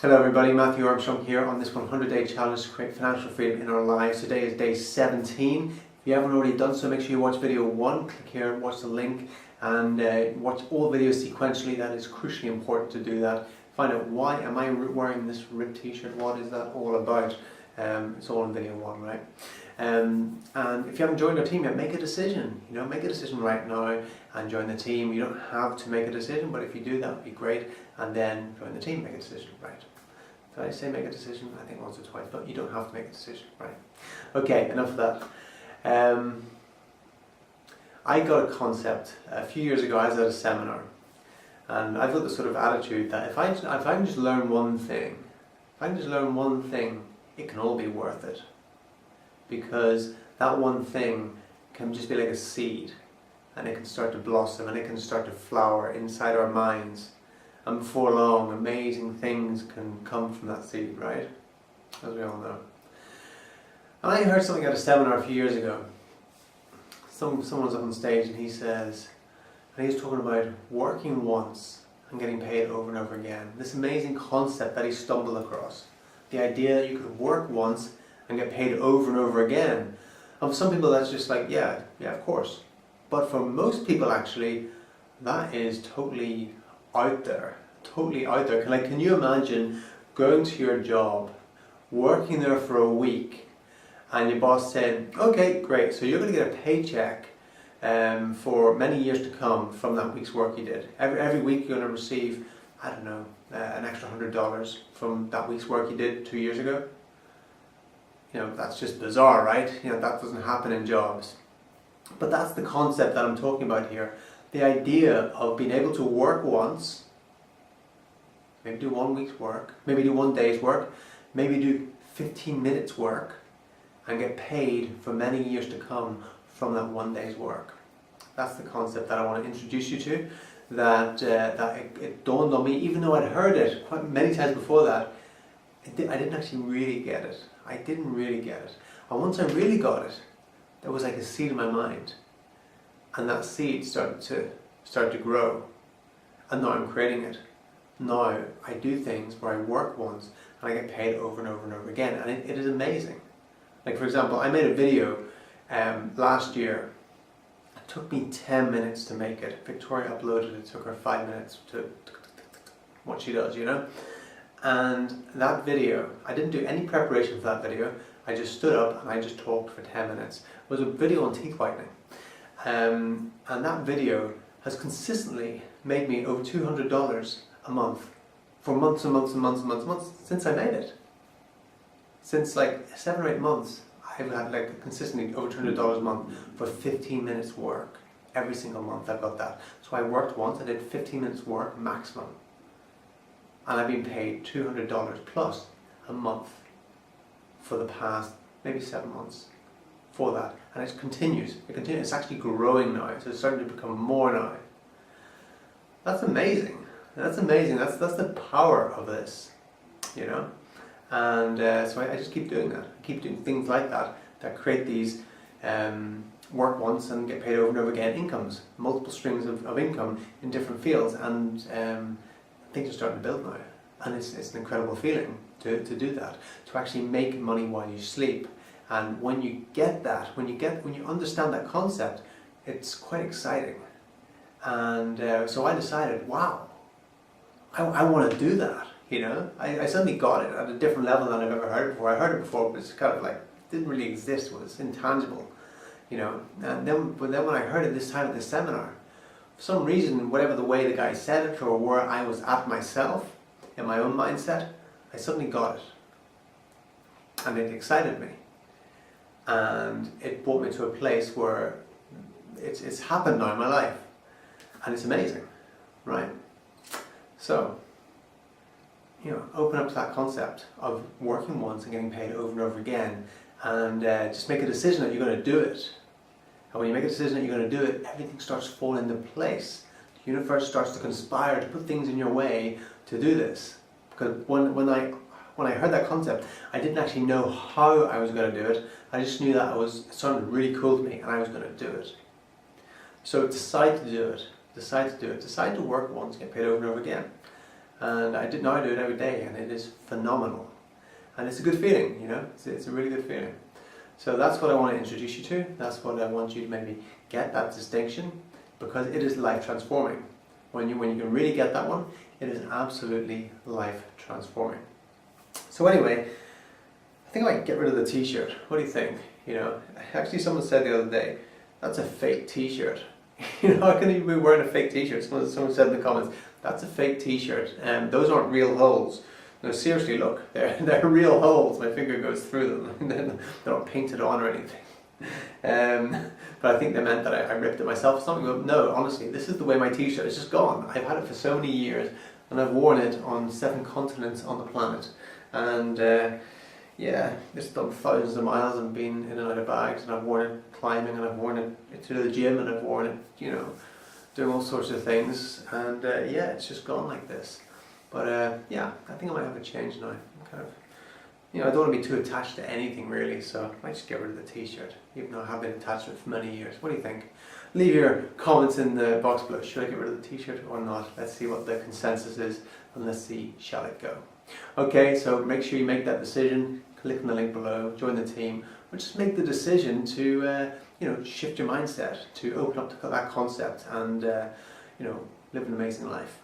Hello everybody, Matthew Armstrong here on this 100-day challenge to create financial freedom in our lives. Today is day 17. If you haven't already done so, make sure you watch video 1, click here, watch the link, and watch all videos sequentially. That is crucially important to do that. Find out why am I wearing this ripped t-shirt, what is that all about. It's all in video 1, right? And if you haven't joined our team yet, make a decision. Make a decision right now and join the team. You don't have to make a decision, but if you do, that would be great. And then join the team, make a decision, right? Did I say make a decision? I think once or twice, but you don't have to make a decision, right? Okay, enough of that. I got a concept a few years ago. I was at a seminar, and I've got the sort of attitude that if I can just learn one thing, it can all be worth it. Because that one thing can just be like a seed, and it can start to blossom and it can start to flower inside our minds, and before long amazing things can come from that seed, right? As we all know. And I heard something at a seminar a few years ago. Someone was up on stage and he was talking about working once and getting paid over and over again. This amazing concept that he stumbled across. The idea that you could work once and get paid over and over again. And for some people that's just like, yeah, of course. But for most people actually, that is totally out there. Like, can you imagine going to your job, working there for a week, and your boss saying, okay, great, so you're going to get a paycheck for many years to come from that week's work you did. Every week you're going to receive, I don't know, an extra $100 from that week's work you did 2 years ago. That's just bizarre, right? That doesn't happen in jobs. But that's the concept that I'm talking about here. The idea of being able to work once, maybe do 1 week's work, maybe do 1 day's work, maybe do 15 minutes work, and get paid for many years to come from that 1 day's work. That's the concept that I want to introduce you to. That it dawned on me, even though I'd heard it quite many times before that, I didn't actually really get it. I didn't really get it. And once I really got it, there was like a seed in my mind. And that seed started to grow. And now I'm creating it. Now I do things where I work once and I get paid over and over and over again. And it is amazing. Like, for example, I made a video last year. It took me 10 minutes to make it. Victoria uploaded it. It took her 5 minutes to what she does, And that video, I didn't do any preparation for that video. I just stood up and I just talked for 10 minutes. It was a video on teeth whitening. And that video has consistently made me over $200 a month for months and months and months and months and months since I made it. Since like 7 or 8 months, I've had like consistently over $200 a month for 15 minutes work. Every single month I've got that. So I worked once, I did 15 minutes work maximum. And I've been paid $200 plus a month for the past maybe 7 months for that. And it continues. It's actually growing now. So it's starting to become more now. That's amazing. That's amazing. That's the power of this, And so I just keep doing that. I keep doing things like that create these work once and get paid over and over again incomes, multiple streams of income in different fields, and things are starting to build now, and it's an incredible feeling to do that, to actually make money while you sleep. And when you get that, when you understand that concept, it's quite exciting. And so I decided, wow, I want to do that. I suddenly got it at a different level than I've ever heard it before. I heard it before, but it's kind of like it didn't really exist. It was intangible, And then when I heard it this time at this seminar, for some reason, whatever the way the guy said it or where I was at myself, in my own mindset, I suddenly got it. And it excited me. And it brought me to a place where it's happened now in my life. And it's amazing, right? So, open up to that concept of working once and getting paid over and over again. And just make a decision that you're going to do it. And when you make a decision that you're going to do it, everything starts to fall into place. The universe starts to conspire to put things in your way to do this. Because when I heard that concept, I didn't actually know how I was going to do it. I just knew that it sounded really cool to me and I was going to do it. So decide to do it. Decide to work once, get paid over and over again. And now I do it every day, and it is phenomenal. And it's a good feeling, you know, it's a really good feeling. So that's what I want to introduce you to. That's what I want you to maybe get, that distinction, because it is life transforming. When you can really get that one, it is absolutely life transforming. So anyway, I think I might get rid of the t-shirt. What do you think? You know, actually someone said the other day, that's a fake t-shirt. You know, how can you be wearing a fake t-shirt? Someone said in the comments, that's a fake t-shirt. Those aren't real holes. No, seriously, look, they're real holes. My finger goes through them. They're not painted on or anything. But I think they meant that I ripped it myself or something. But no, honestly, this is the way my t-shirt is just gone. I've had it for so many years, and I've worn it on 7 continents on the planet. And yeah, it's done thousands of miles and been in and out of bags, and I've worn it climbing, and I've worn it to the gym, and I've worn it, you know, doing all sorts of things. And yeah, it's just gone like this. But yeah, I think I might have a change now. Kind of, you know, I don't want to be too attached to anything really, so I might just get rid of the t-shirt, even though I have been attached to it for many years. What do you think? Leave your comments in the box below. Should I get rid of the t-shirt or not? Let's see what the consensus is, and let's see, shall it go? Okay, so make sure you make that decision. Click on the link below, join the team, or just make the decision to you know, shift your mindset, to open up to that concept and you know, live an amazing life.